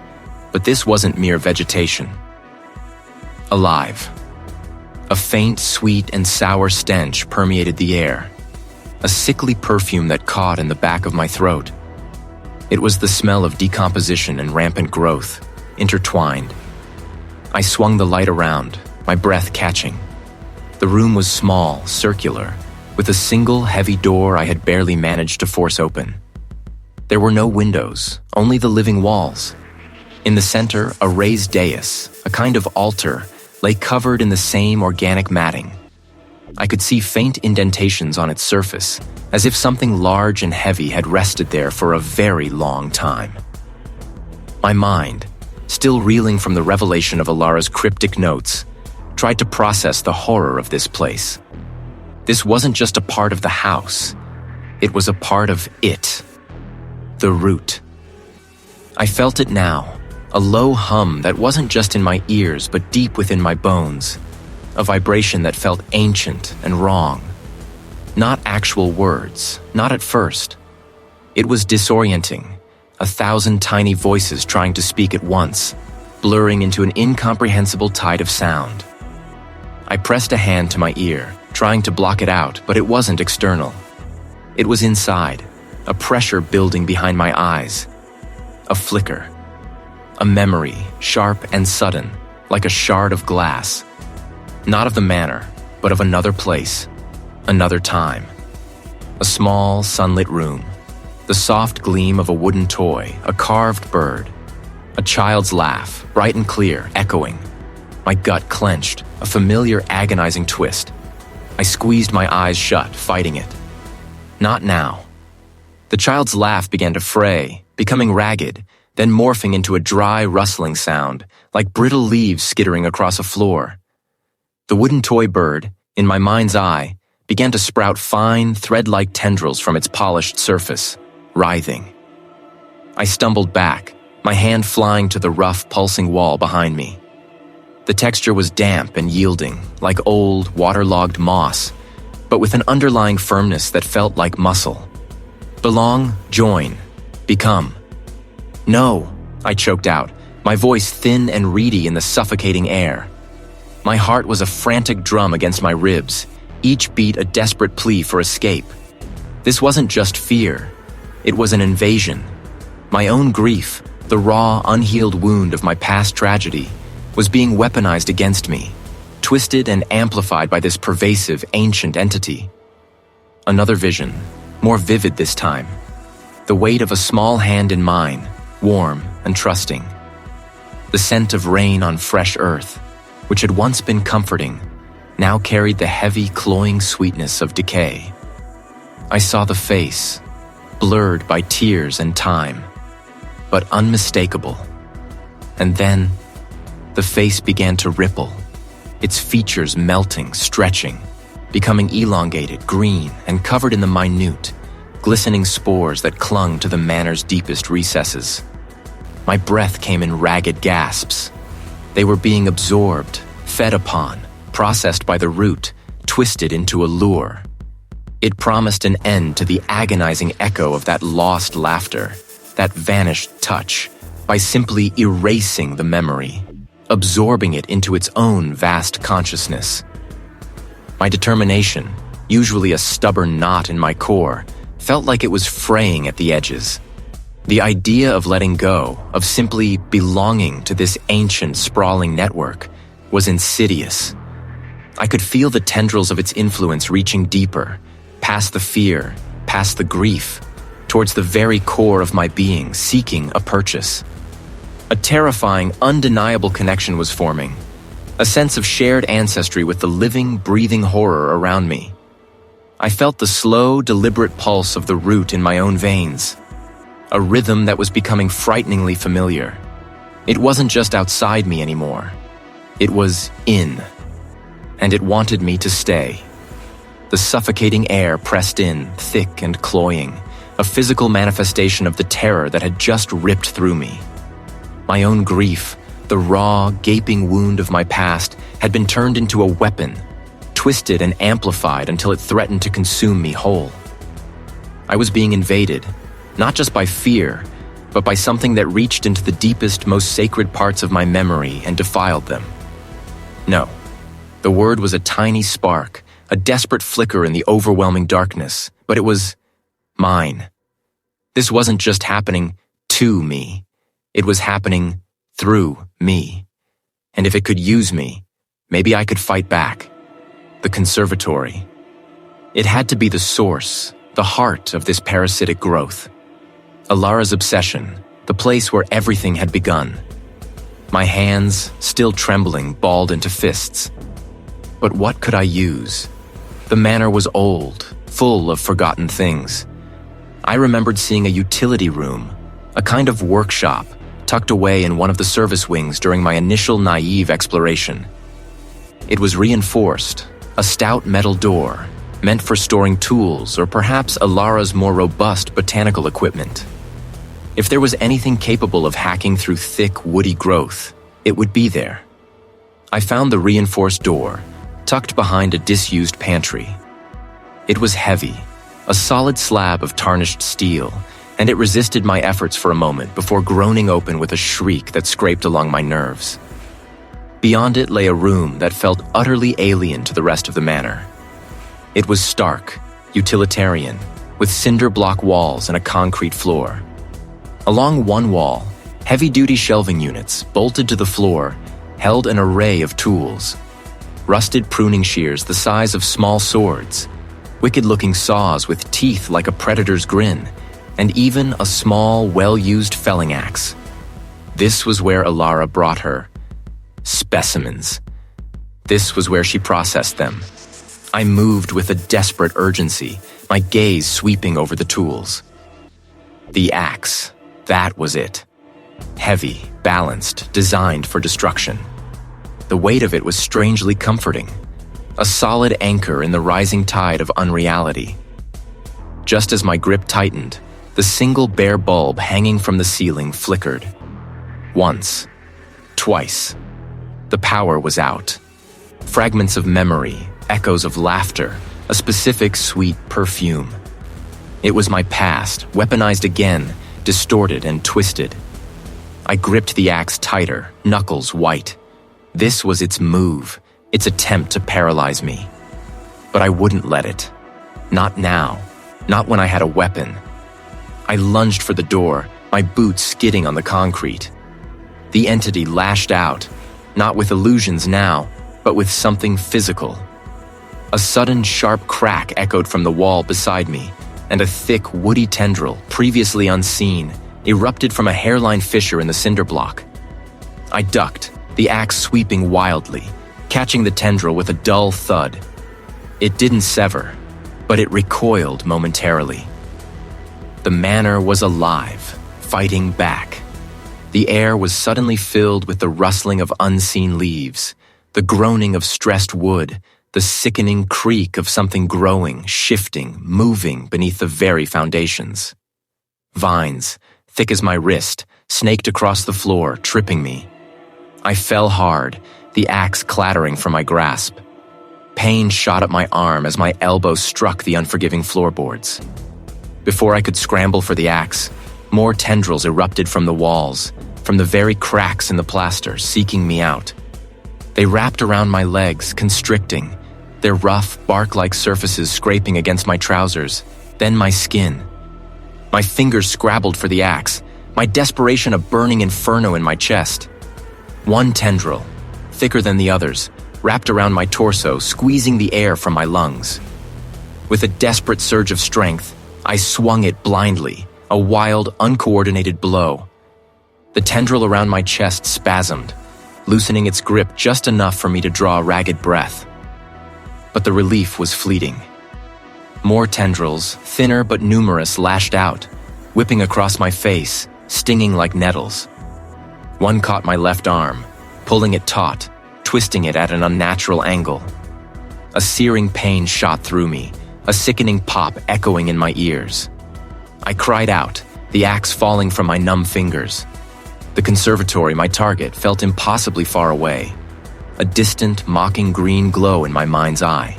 but this wasn't mere vegetation. Alive. A faint, sweet, and sour stench permeated the air, a sickly perfume that caught in the back of my throat. It was the smell of decomposition and rampant growth, intertwined. I swung the light around, my breath catching. The room was small, circular, with a single heavy door I had barely managed to force open. There were no windows, only the living walls. In the center, a raised dais, a kind of altar, lay covered in the same organic matting. I could see faint indentations on its surface, as if something large and heavy had rested there for a very long time. My mind, still reeling from the revelation of Elara's cryptic notes, tried to process the horror of this place. This wasn't just a part of the house. It was a part of it. The root. I felt it now, a low hum that wasn't just in my ears but deep within my bones, a vibration that felt ancient and wrong. Not actual words, not at first. It was disorienting, 1,000 tiny voices trying to speak at once, blurring into an incomprehensible tide of sound. I pressed a hand to my ear, trying to block it out, but it wasn't external. It was inside, a pressure building behind my eyes. A flicker. A memory, sharp and sudden, like a shard of glass. Not of the manor, but of another place, another time. A small, sunlit room. The soft gleam of a wooden toy, a carved bird. A child's laugh, bright and clear, echoing. My gut clenched, a familiar, agonizing twist. I squeezed my eyes shut, fighting it. Not now. The child's laugh began to fray, becoming ragged, then morphing into a dry, rustling sound, like brittle leaves skittering across a floor. The wooden toy bird, in my mind's eye, began to sprout fine, thread-like tendrils from its polished surface, writhing. I stumbled back, my hand flying to the rough, pulsing wall behind me. The texture was damp and yielding, like old, waterlogged moss, but with an underlying firmness that felt like muscle. Belong, join, become. No, I choked out, my voice thin and reedy in the suffocating air. My heart was a frantic drum against my ribs, each beat a desperate plea for escape. This wasn't just fear. It was an invasion. My own grief, the raw, unhealed wound of my past tragedy, was being weaponized against me, twisted and amplified by this pervasive, ancient entity. Another vision, more vivid this time. The weight of a small hand in mine, warm and trusting. The scent of rain on fresh earth, which had once been comforting, now carried the heavy, cloying sweetness of decay. I saw the face, blurred by tears and time, but unmistakable. And then, the face began to ripple, its features melting, stretching, becoming elongated, green, and covered in the minute, glistening spores that clung to the manor's deepest recesses. My breath came in ragged gasps. They were being absorbed, fed upon, processed by the root, twisted into a lure. It promised an end to the agonizing echo of that lost laughter, that vanished touch, by simply erasing the memory, absorbing it into its own vast consciousness. My determination, usually a stubborn knot in my core, felt like it was fraying at the edges. The idea of letting go, of simply belonging to this ancient, sprawling network, was insidious. I could feel the tendrils of its influence reaching deeper, past the fear, past the grief, towards the very core of my being, seeking a purchase. A terrifying, undeniable connection was forming, a sense of shared ancestry with the living, breathing horror around me. I felt the slow, deliberate pulse of the root in my own veins, a rhythm that was becoming frighteningly familiar. It wasn't just outside me anymore. It was in, and it wanted me to stay. The suffocating air pressed in, thick and cloying, a physical manifestation of the terror that had just ripped through me. My own grief, the raw, gaping wound of my past, had been turned into a weapon, twisted and amplified until it threatened to consume me whole. I was being invaded, not just by fear, but by something that reached into the deepest, most sacred parts of my memory and defiled them. No, the word was a tiny spark, a desperate flicker in the overwhelming darkness, but it was mine. This wasn't just happening to me. It was happening through me. And if it could use me, maybe I could fight back. The conservatory. It had to be the source, the heart of this parasitic growth. Elara's obsession, the place where everything had begun. My hands, still trembling, balled into fists. But what could I use? The manor was old, full of forgotten things. I remembered seeing a utility room, a kind of workshop, tucked away in one of the service wings during my initial naive exploration. It was reinforced, a stout metal door, meant for storing tools or perhaps Elara's more robust botanical equipment. If there was anything capable of hacking through thick, woody growth, it would be there. I found the reinforced door, tucked behind a disused pantry. It was heavy, a solid slab of tarnished steel, and it resisted my efforts for a moment before groaning open with a shriek that scraped along my nerves. Beyond it lay a room that felt utterly alien to the rest of the manor. It was stark, utilitarian, with cinder block walls and a concrete floor. Along one wall, heavy-duty shelving units, bolted to the floor, held an array of tools. Rusted pruning shears the size of small swords, wicked-looking saws with teeth like a predator's grin, and even a small, well-used felling axe. This was where Elara brought her specimens. This was where she processed them. I moved with a desperate urgency, my gaze sweeping over the tools. The axe, that was it. Heavy, balanced, designed for destruction. The weight of it was strangely comforting, a solid anchor in the rising tide of unreality. Just as my grip tightened, the single bare bulb hanging from the ceiling flickered. Once, twice. The power was out. Fragments of memory, echoes of laughter, a specific sweet perfume. It was my past, weaponized again, distorted and twisted. I gripped the axe tighter, knuckles white. This was its move, its attempt to paralyze me. But I wouldn't let it. Not now. Not when I had a weapon. I lunged for the door, my boots skidding on the concrete. The entity lashed out, not with illusions now, but with something physical. A sudden sharp crack echoed from the wall beside me, and a thick, woody tendril, previously unseen, erupted from a hairline fissure in the cinder block. I ducked, the axe sweeping wildly, catching the tendril with a dull thud. It didn't sever, but it recoiled momentarily. The manor was alive, fighting back. The air was suddenly filled with the rustling of unseen leaves, the groaning of stressed wood, the sickening creak of something growing, shifting, moving beneath the very foundations. Vines, thick as my wrist, snaked across the floor, tripping me. I fell hard, the axe clattering from my grasp. Pain shot up my arm as my elbow struck the unforgiving floorboards. Before I could scramble for the axe, more tendrils erupted from the walls, from the very cracks in the plaster, seeking me out. They wrapped around my legs, constricting, their rough, bark-like surfaces scraping against my trousers, then my skin. My fingers scrabbled for the axe, my desperation a burning inferno in my chest. One tendril, thicker than the others, wrapped around my torso, squeezing the air from my lungs. With a desperate surge of strength, I swung it blindly, a wild, uncoordinated blow. The tendril around my chest spasmed, loosening its grip just enough for me to draw a ragged breath. But the relief was fleeting. More tendrils, thinner but numerous, lashed out, whipping across my face, stinging like nettles. One caught my left arm, pulling it taut, twisting it at an unnatural angle. A searing pain shot through me, a sickening pop echoing in my ears. I cried out, the axe falling from my numb fingers. The conservatory, my target, felt impossibly far away, a distant, mocking green glow in my mind's eye.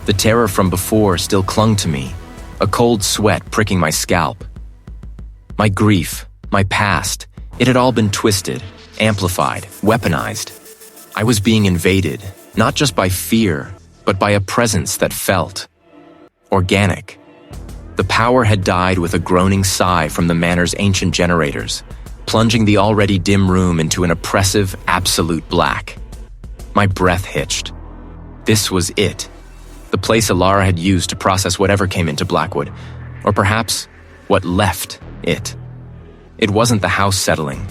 The terror from before still clung to me, a cold sweat pricking my scalp. My grief, my past, it had all been twisted, amplified, weaponized. I was being invaded, not just by fear, but by a presence that felt organic. The power had died with a groaning sigh from the manor's ancient generators, plunging the already dim room into an oppressive, absolute black. My breath hitched. This was it. The place Elara had used to process whatever came into Blackwood, or perhaps what left it. It wasn't the house settling.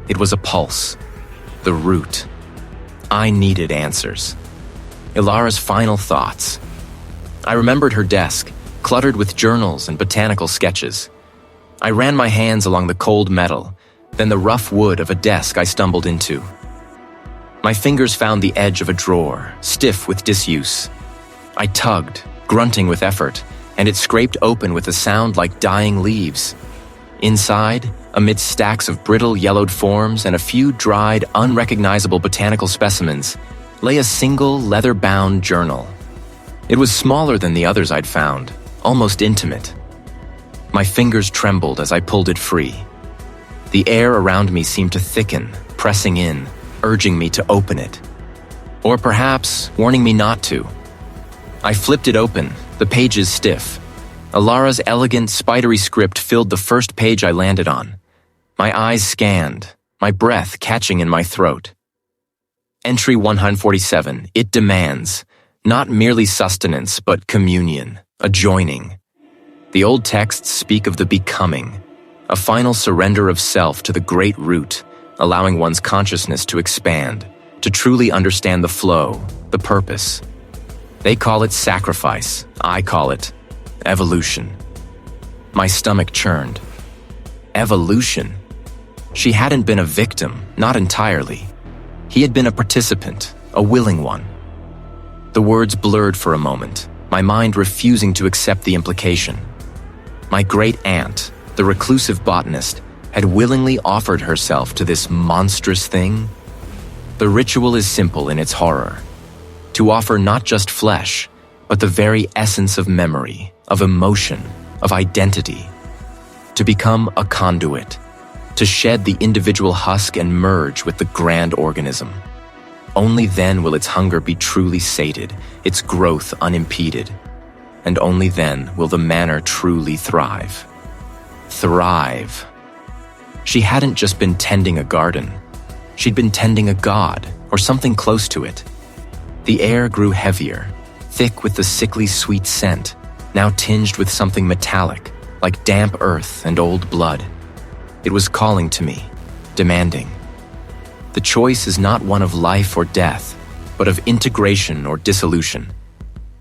It was a pulse. The root. I needed answers. Elara's final thoughts. I remembered her desk, cluttered with journals and botanical sketches. I ran my hands along the cold metal, then the rough wood of a desk I stumbled into. My fingers found the edge of a drawer, stiff with disuse. I tugged, grunting with effort, and it scraped open with a sound like dying leaves. Inside, amidst stacks of brittle, yellowed forms and a few dried, unrecognizable botanical specimens, lay a single, leather-bound journal. It was smaller than the others I'd found, almost intimate. My fingers trembled as I pulled it free. The air around me seemed to thicken, pressing in, urging me to open it. Or perhaps warning me not to. I flipped it open, the pages stiff. Elara's elegant, spidery script filled the first page I landed on. My eyes scanned, my breath catching in my throat. Entry 147, it demands, not merely sustenance, but communion, a joining. The old texts speak of the becoming, a final surrender of self to the great root, allowing one's consciousness to expand, to truly understand the flow, the purpose. They call it sacrifice, I call it evolution. My stomach churned. Evolution? She hadn't been a victim, not entirely. He had been a participant, a willing one. The words blurred for a moment, my mind refusing to accept the implication. My great-aunt, the reclusive botanist, had willingly offered herself to this monstrous thing? The ritual is simple in its horror. To offer not just flesh, but the very essence of memory, of emotion, of identity. To become a conduit, to shed the individual husk and merge with the grand organism. Only then will its hunger be truly sated, its growth unimpeded. And only then will the manor truly thrive. Thrive. She hadn't just been tending a garden. She'd been tending a god, or something close to it. The air grew heavier, thick with the sickly sweet scent, now tinged with something metallic, like damp earth and old blood. It was calling to me, demanding. The choice is not one of life or death, but of integration or dissolution.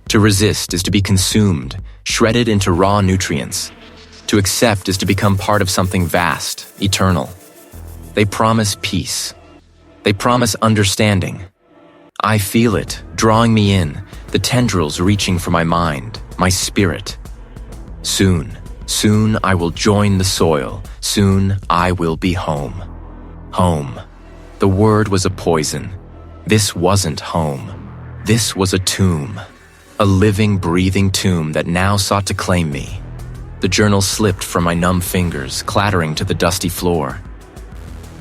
To resist is to be consumed, shredded into raw nutrients. To accept is to become part of something vast, eternal. They promise peace. They promise understanding. I feel it, drawing me in, the tendrils reaching for my mind, my spirit. Soon, soon I will join the soil. Soon I will be home. Home. The word was a poison. This wasn't home. This was a tomb. A living, breathing tomb that now sought to claim me. The journal slipped from my numb fingers, clattering to the dusty floor.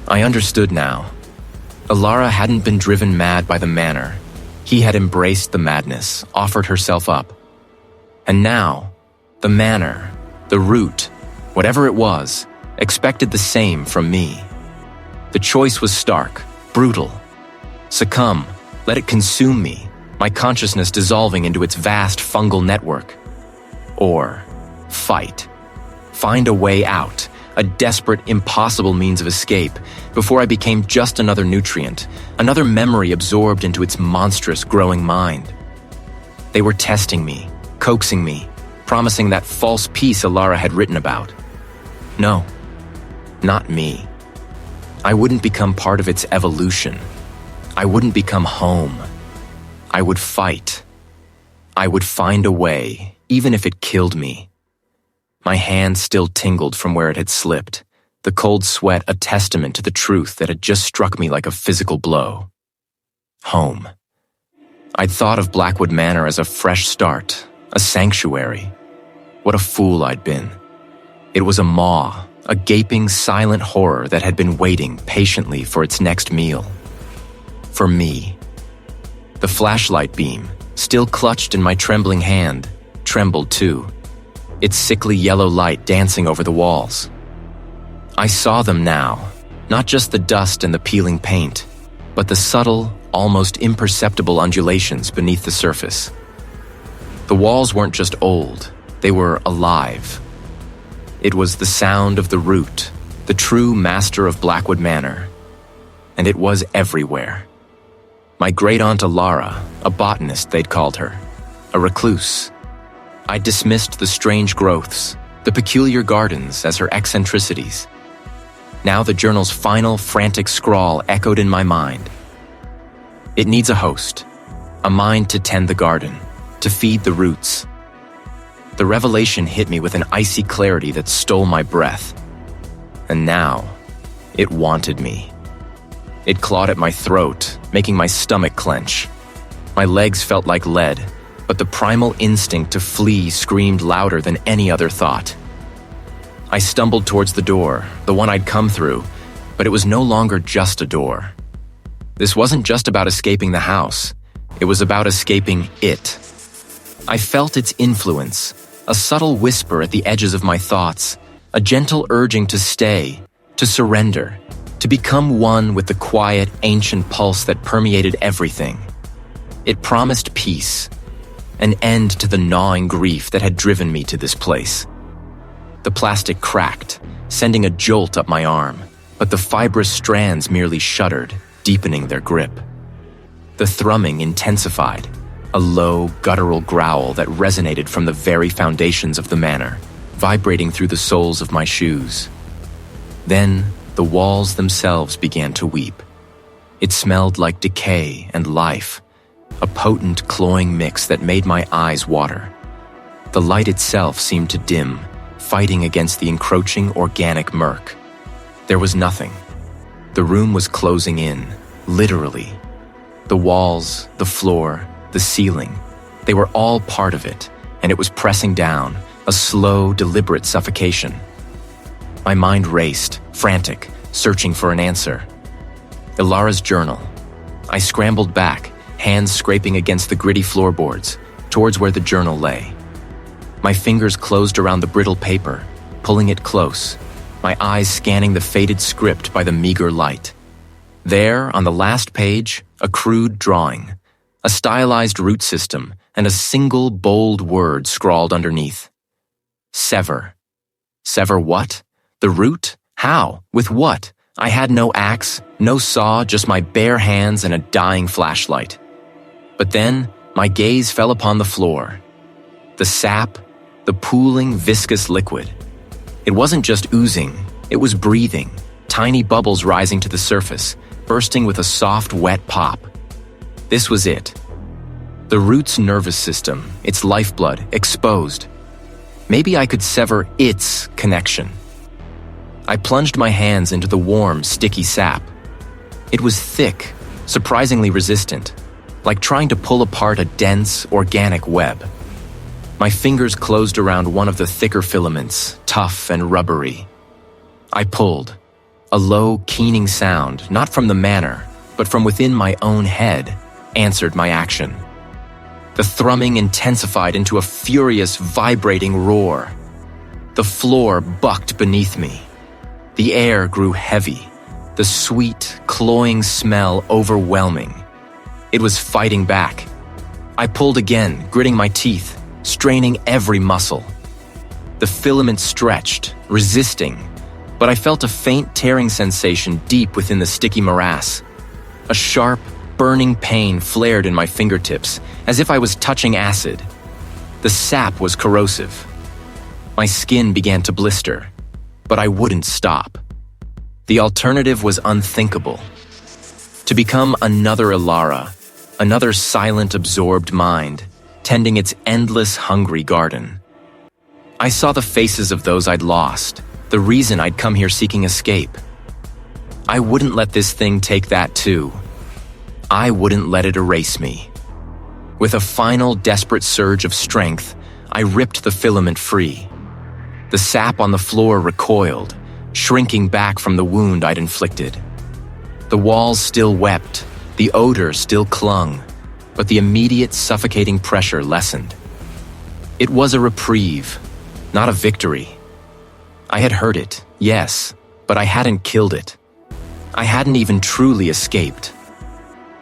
I understood now. Elara hadn't been driven mad by the manor. He had embraced the madness, offered herself up. And now, the manor, the root, whatever it was, expected the same from me. The choice was stark, brutal. Succumb, let it consume me, my consciousness dissolving into its vast fungal network. Or fight. Find a way out, a desperate, impossible means of escape, before I became just another nutrient, another memory absorbed into its monstrous growing mind. They were testing me, coaxing me, promising that false peace Elara had written about. No, not me. I wouldn't become part of its evolution. I wouldn't become home. I would fight. I would find a way, even if it killed me. My hand still tingled from where it had slipped, the cold sweat a testament to the truth that had just struck me like a physical blow. Home. I'd thought of Blackwood Manor as a fresh start, a sanctuary. What a fool I'd been. It was a maw, a gaping, silent horror that had been waiting patiently for its next meal. For me. The flashlight beam, still clutched in my trembling hand, trembled too, its sickly yellow light dancing over the walls. I saw them now, not just the dust and the peeling paint, but the subtle, almost imperceptible undulations beneath the surface. The walls weren't just old, they were alive. It was the sound of the root, the true master of Blackwood Manor. And it was everywhere. My great-aunt Elara, a botanist they'd called her, a recluse. I dismissed the strange growths, the peculiar gardens as her eccentricities. Now the journal's final, frantic scrawl echoed in my mind. It needs a host, a mind to tend the garden, to feed the roots. The revelation hit me with an icy clarity that stole my breath. And now, it wanted me. It clawed at my throat, making my stomach clench. My legs felt like lead, but the primal instinct to flee screamed louder than any other thought. I stumbled towards the door, the one I'd come through, but it was no longer just a door. This wasn't just about escaping the house. It was about escaping it. I felt its influence, a subtle whisper at the edges of my thoughts, a gentle urging to stay, to surrender, to become one with the quiet, ancient pulse that permeated everything. It promised peace, an end to the gnawing grief that had driven me to this place. The plastic cracked, sending a jolt up my arm, but the fibrous strands merely shuddered, deepening their grip. The thrumming intensified, a low, guttural growl that resonated from the very foundations of the manor, vibrating through the soles of my shoes. Then, the walls themselves began to weep. It smelled like decay and life, a potent, cloying mix that made my eyes water. The light itself seemed to dim, fighting against the encroaching organic murk. There was nothing. The room was closing in, literally. The walls, the floor, the ceiling, they were all part of it, and it was pressing down, a slow, deliberate suffocation. My mind raced, frantic, searching for an answer. Elara's journal. I scrambled back, hands scraping against the gritty floorboards, towards where the journal lay. My fingers closed around the brittle paper, pulling it close, my eyes scanning the faded script by the meager light. There, on the last page, a crude drawing, a stylized root system, and a single bold word scrawled underneath. Sever. Sever what? The root? How? With what? I had no axe, no saw, just my bare hands and a dying flashlight. But then, my gaze fell upon the floor. The sap, the pooling, viscous liquid. It wasn't just oozing, it was breathing, tiny bubbles rising to the surface, bursting with a soft, wet pop. This was it. The root's nervous system, its lifeblood, exposed. Maybe I could sever its connection. I plunged my hands into the warm, sticky sap. It was thick, surprisingly resistant, like trying to pull apart a dense, organic web. My fingers closed around one of the thicker filaments, tough and rubbery. I pulled. A low, keening sound, not from the manor, but from within my own head, answered my action. The thrumming intensified into a furious, vibrating roar. The floor bucked beneath me. The air grew heavy, the sweet, cloying smell overwhelming. It was fighting back. I pulled again, gritting my teeth, straining every muscle. The filament stretched, resisting, but I felt a faint tearing sensation deep within the sticky morass. A sharp, burning pain flared in my fingertips, as if I was touching acid. The sap was corrosive. My skin began to blister, but I wouldn't stop. The alternative was unthinkable. To become another Elara, another silent, absorbed mind, tending its endless, hungry garden. I saw the faces of those I'd lost, the reason I'd come here seeking escape. I wouldn't let this thing take that too. I wouldn't let it erase me. With a final, desperate surge of strength, I ripped the filament free. The sap on the floor recoiled, shrinking back from the wound I'd inflicted. The walls still wept, the odor still clung, but the immediate suffocating pressure lessened. It was a reprieve, not a victory. I had hurt it, yes, but I hadn't killed it. I hadn't even truly escaped.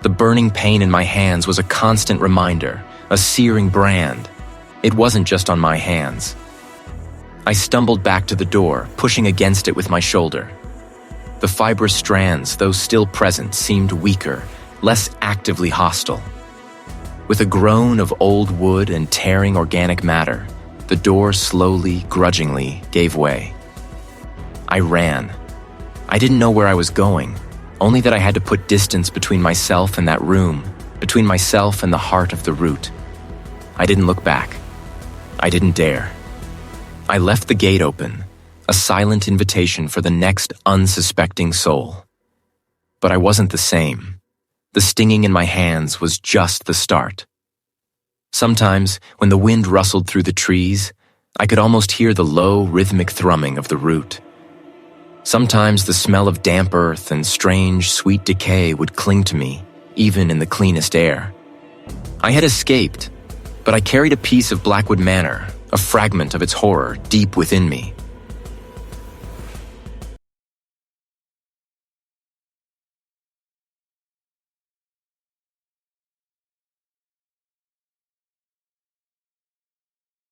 The burning pain in my hands was a constant reminder, a searing brand. It wasn't just on my hands. I stumbled back to the door, pushing against it with my shoulder. The fibrous strands, though still present, seemed weaker, less actively hostile. With a groan of old wood and tearing organic matter, the door slowly, grudgingly gave way. I ran. I didn't know where I was going, only that I had to put distance between myself and that room, between myself and the heart of the root. I didn't look back. I didn't dare. I left the gate open, a silent invitation for the next unsuspecting soul. But I wasn't the same. The stinging in my hands was just the start. Sometimes, when the wind rustled through the trees, I could almost hear the low, rhythmic thrumming of the root. Sometimes the smell of damp earth and strange, sweet decay would cling to me, even in the cleanest air. I had escaped, but I carried a piece of Blackwood Manor, a fragment of its horror, deep within me.